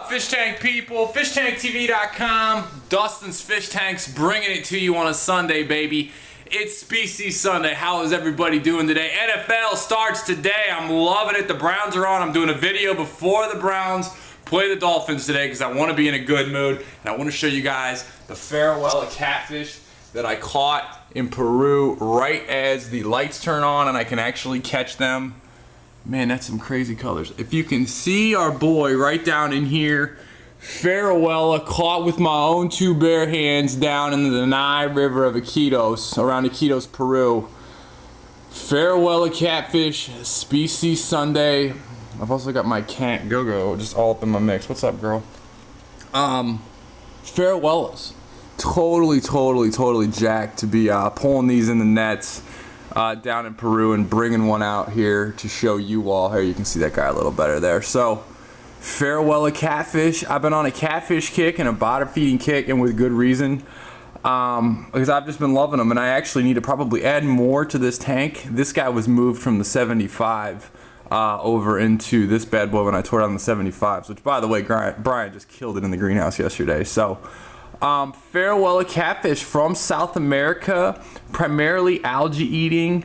up, fish tank people? FishTankTV.com. Dustin's Fish Tanks bringing it to you on a Sunday, baby. It's Species Sunday. How is everybody doing today? NFL starts today. I'm loving it. The Browns are on. I'm doing a video before the Browns play the Dolphins today because I want to be in a good mood. And I want to show you guys the Farlowella Catfish that I caught in Peru right as the lights turn on and I can actually catch them. Man, that's some crazy colors. If you can see our boy right down in here, Farlowella, caught with my own two bare hands down in the Nye River of Iquitos, around Iquitos, Peru. Farlowella Catfish Species Sunday. I've also got my cat Go-Go just all up in my mix. What's up, girl? Farlowellas. Totally jacked to be pulling these in the nets down in Peru and bringing one out here to show you all. Here, you can see that guy a little better there. So, Farlowella Catfish. I've been on a catfish kick and a bottom feeding kick, and with good reason, because I've just been loving them, and I actually need to probably add more to this tank. This guy was moved from the 75 over into this bad boy when I tore down the 75s, which, by the way, Brian just killed it in the greenhouse yesterday. So, Farlowella Catfish from South America, primarily algae eating.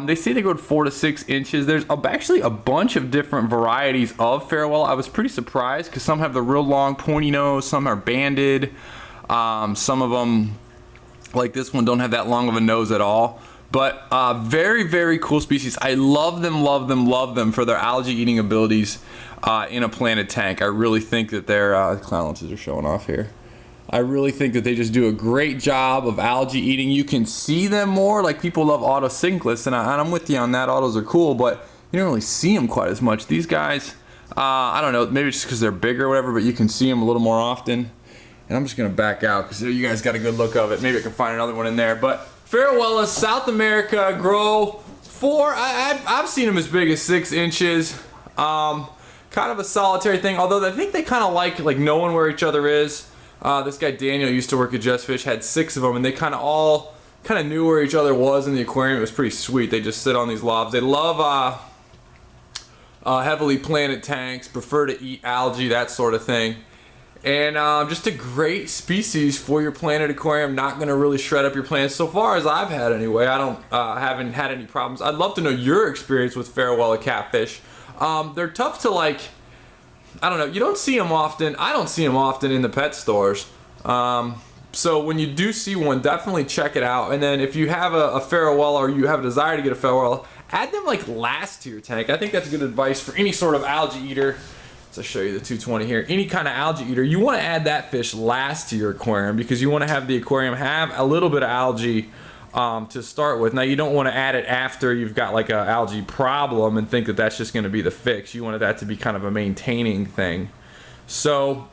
They say they go to 4 to 6 inches. There's actually a bunch of different varieties of Farlowella. I was pretty surprised because some have the real long pointy nose, some are banded, some of them, like this one, don't have that long of a nose at all. But very cool species. I love them for their algae eating abilities in a planted tank. I really think that their clown lenses are showing off here. I really think that they just do a great job of algae eating. You can see them more. Like, people love auto cinchlus, and I'm with you on that. Autos are cool, but you don't really see them quite as much. These guys, I don't know, maybe just because they're bigger or whatever, but you can see them a little more often. And I'm just going to back out because you guys got a good look of it. Maybe I can find another one in there. But Farlowella, South America, grow 4. I've seen them as big as 6 inches. Kind of a solitary thing, although I think they kind of like knowing where each other is. This guy Daniel used to work at Just Fish, had 6 of them, and they kind of knew where each other was in the aquarium. It was pretty sweet. They just sit on these lobs. They love heavily planted tanks, prefer to eat algae, that sort of thing. And just a great species for your planted aquarium. Not going to really shred up your plants, so far as I've had anyway. I haven't had any problems. I'd love to know your experience with Farlowella Catfish. They're tough to I don't know, you don't see them often. I don't see them often in the pet stores. So when you do see one, definitely check it out. And then if you have a Farlowella, or you have a desire to get a Farlowella, add them last to your tank. I think that's good advice for any sort of algae eater. So I'll show you the 220 here. Any kind of algae eater, you want to add that fish last to your aquarium because you want to have the aquarium have a little bit of algae to start with. Now, you don't want to add it after you've got an algae problem and think that that's just going to be the fix. You wanted that to be kind of a maintaining thing. So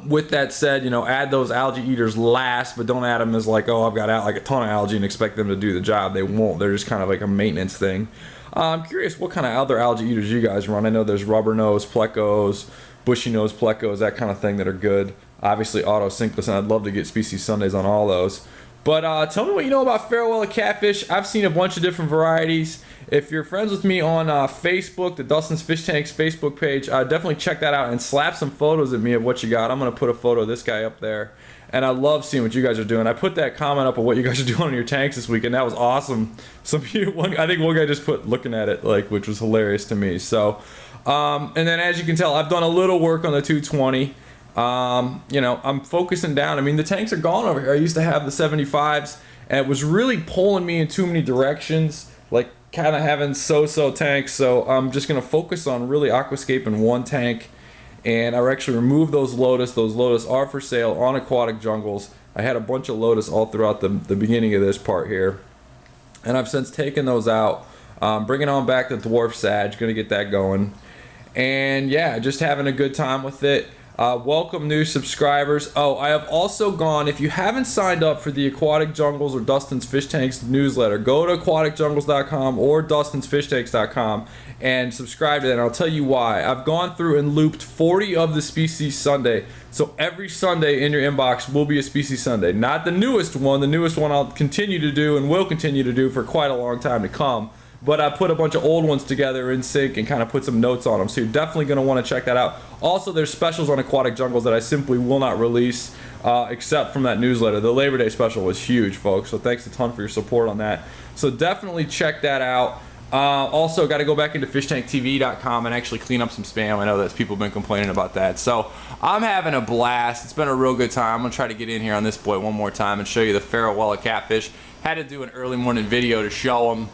with that said, add those algae eaters last, but don't add them as oh, I've got a ton of algae and expect them to do the job. They won't. They're just kind of a maintenance thing. I'm curious what kind of other algae eaters you guys run. I know there's rubber nose plecos, bushy nose plecos, that kind of thing that are good. Obviously auto cinchlus, and I'd love to get Species Sundays on all those. But tell me what you know about Farlowella Catfish. I've seen a bunch of different varieties. If you're friends with me on Facebook, the Dustin's Fish Tanks Facebook page, definitely check that out and slap some photos at me of what you got. I'm going to put a photo of this guy up there. And I love seeing what you guys are doing. I put that comment up of what you guys are doing on your tanks this week, and that was awesome. I think one guy just put looking at it, which was hilarious to me. So, and then as you can tell, I've done a little work on the 220. I'm focusing down. I mean, the tanks are gone over here. I used to have the 75s, and it was really pulling me in too many directions, kind of having so-so tanks. So I'm just going to focus on really aquascaping one tank, and I actually removed those lotus. Those lotus are for sale on Aquatic Jungles. I had a bunch of lotus all throughout the beginning of this part here, and I've since taken those out. Bringing on back the dwarf sag, going to get that going, and yeah, just having a good time with it. Welcome new subscribers. Oh, I have also gone, if you haven't signed up for the Aquatic Jungles or Dustin's Fish Tanks newsletter, go to aquaticjungles.com or dustinsfishtanks.com and subscribe to that, and I'll tell you why. I've gone through and looped 40 of the Species Sunday, so every Sunday in your inbox will be a Species Sunday. Not the newest one. The newest one I'll continue to do and will continue to do for quite a long time to come. but I put a bunch of old ones together in sync and kind of put some notes on them. So you're definitely going to want to check that out. Also, there's specials on aquatic jungles that I simply will not release except from that newsletter. The Labor Day special was huge, folks. So thanks a ton for your support on that. So definitely check that out. Also, got to go back into fishtanktv.com and actually clean up some spam. I know that people have been complaining about that. So I'm having a blast. It's been a real good time. I'm going to try to get in here on this boy one more time and show you the Farlowella Catfish. Had to do an early morning video to show them.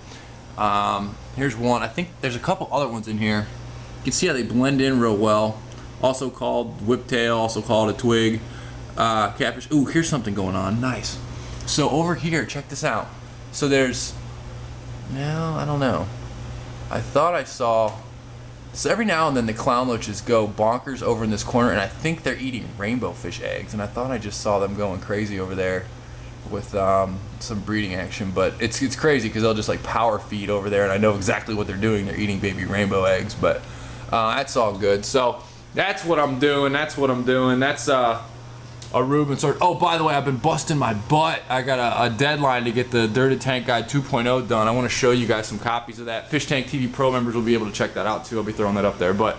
Here's one. I think there's a couple other ones in here. You can see how they blend in real well. Also called whiptail, also called a twig catfish. Ooh, here's something going on. Nice. So over here, check this out. So there's... No, I don't know. I thought I saw... So every now and then the clown loaches go bonkers over in this corner, and I think they're eating rainbow fish eggs. And I thought I just saw them going crazy over there with some breeding action. But it's crazy because they'll just like power feed over there, and I know exactly what they're doing. They're eating baby rainbow eggs. But that's all good. So that's what I'm doing. That's a Reuben sort. Oh, by the way, I've been busting my butt. I got a deadline to get the Dirty Tank Guide 2.0 done. I want to show you guys some copies of that. Fish Tank TV Pro members will be able to check that out too. I'll be throwing that up there. But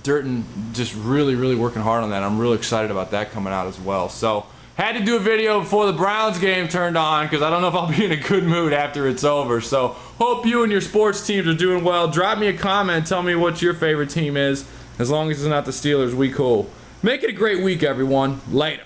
Durden just really working hard on that. I'm really excited about that coming out as well. So had to do a video before the Browns game turned on because I don't know if I'll be in a good mood after it's over. So hope you and your sports teams are doing well. Drop me a comment. Tell me what your favorite team is. As long as it's not the Steelers, we cool. Make it a great week, everyone. Later.